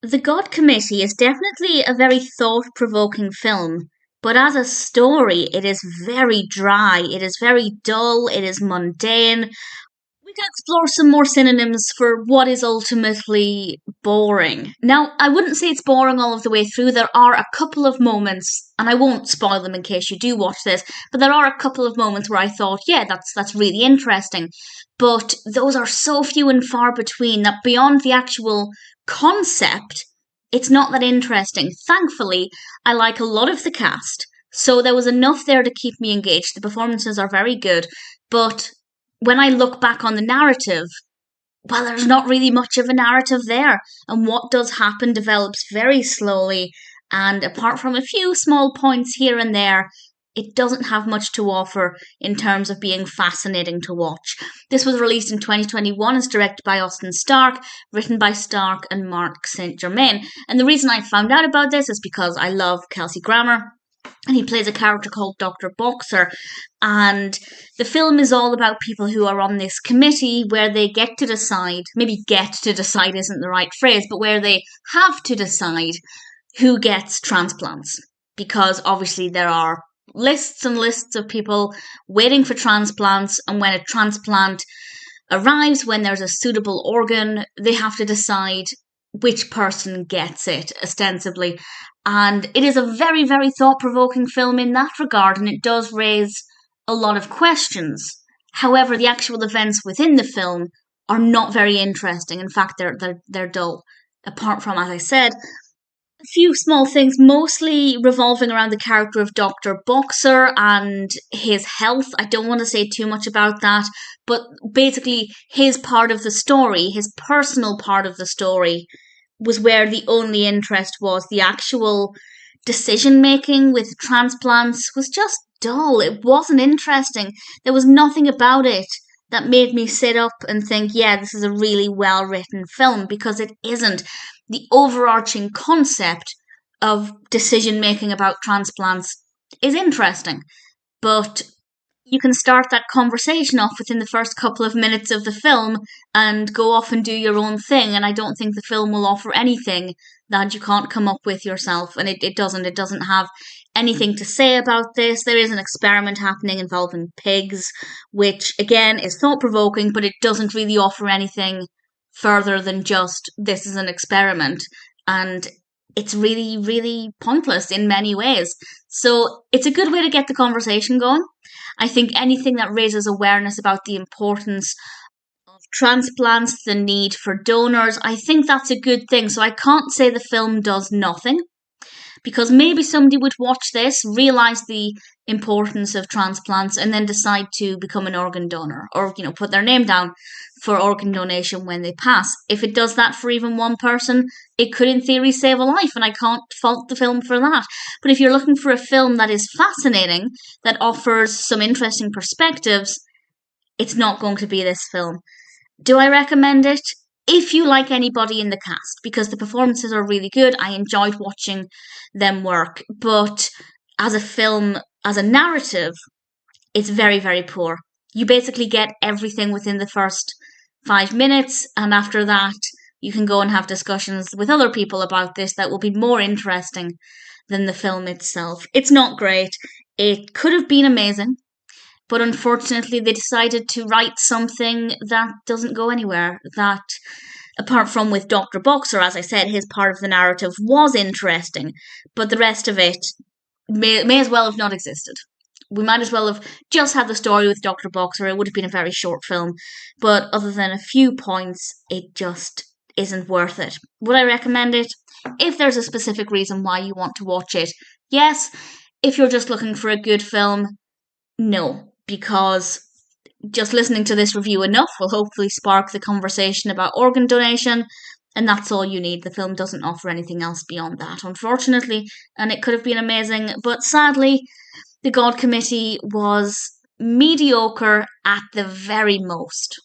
The God Committee is definitely a very thought provoking film, but as a story, it is very dry, it is very dull, it is mundane. We can explore some more synonyms for what is ultimately boring. Now, I wouldn't say it's boring all of the way through. There are a couple of moments, and I won't spoil them in case you do watch this, but there are a couple of moments where I thought, yeah, that's really interesting. But those are so few and far between that beyond the actual concept, it's not that interesting. Thankfully, I like a lot of the cast, so there was enough there to keep me engaged. The performances are very good, but when I look back on the narrative, well, there's not really much of a narrative there. And what does happen develops very slowly. And apart from a few small points here and there, it doesn't have much to offer in terms of being fascinating to watch. This was released in 2021. It's directed by Austin Stark, written by Stark and Mark St. Germain. And the reason I found out about this is because I love Kelsey Grammer, and he plays a character called Dr. Boxer. And the film is all about people who are on this committee where they get to decide, maybe get to decide isn't the right phrase, but where they have to decide who gets transplants. Because obviously there are lists and lists of people waiting for transplants, and when a transplant arrives, when there's a suitable organ, they have to decide which person gets it, ostensibly. And it is a very, very thought provoking film in that regard, and it does raise a lot of questions. However, the actual events within the film are not very interesting. In fact, they're dull. Apart from, as I said, a few small things, mostly revolving around the character of Dr. Boxer and his health. I don't want to say too much about that, but basically, his part of the story, his personal part of the story, was where the only interest was. The actual decision making with transplants was just dull. It wasn't interesting. There was nothing about it that made me sit up and think, yeah, this is a really well written film, because it isn't. The overarching concept of decision making about transplants is interesting, but you can start that conversation off within the first couple of minutes of the film and go off and do your own thing. And I don't think the film will offer anything that you can't come up with yourself. And it doesn't. It doesn't have anything to say about this. There is an experiment happening involving pigs, which again is thought provoking, but it doesn't really offer anything further than just this is an experiment. And it's really, really pointless in many ways. So it's a good way to get the conversation going. I think anything that raises awareness about the importance of transplants, the need for donors, I think that's a good thing. So I can't say the film does nothing, because maybe somebody would watch this, realize the importance of transplants, and then decide to become an organ donor, or put their name down for organ donation when they pass. If it does that for even one person, it could in theory save a life, and I can't fault the film for that. But if you're looking for a film that is fascinating, that offers some interesting perspectives, it's not going to be this film. Do I recommend it? If you like anybody in the cast, because the performances are really good, I enjoyed watching them work. But as a film, as a narrative, it's very, very poor. You basically get everything within the first 5 minutes, and after that, you can go and have discussions with other people about this that will be more interesting than the film itself. It's not great. It could have been amazing, but unfortunately, they decided to write something that doesn't go anywhere. That, apart from with Dr. Boxer, as I said, his part of the narrative was interesting, but the rest of it may as well have not existed. We might as well have just had the story with Dr. Boxer. It would have been a very short film, but other than a few points, it just isn't worth it. Would I recommend it? If there's a specific reason why you want to watch it, yes. If you're just looking for a good film, no, because just listening to this review enough will hopefully spark the conversation about organ donation, and that's all you need. The film doesn't offer anything else beyond that, unfortunately, and it could have been amazing, but sadly, the God Committee was mediocre at the very most.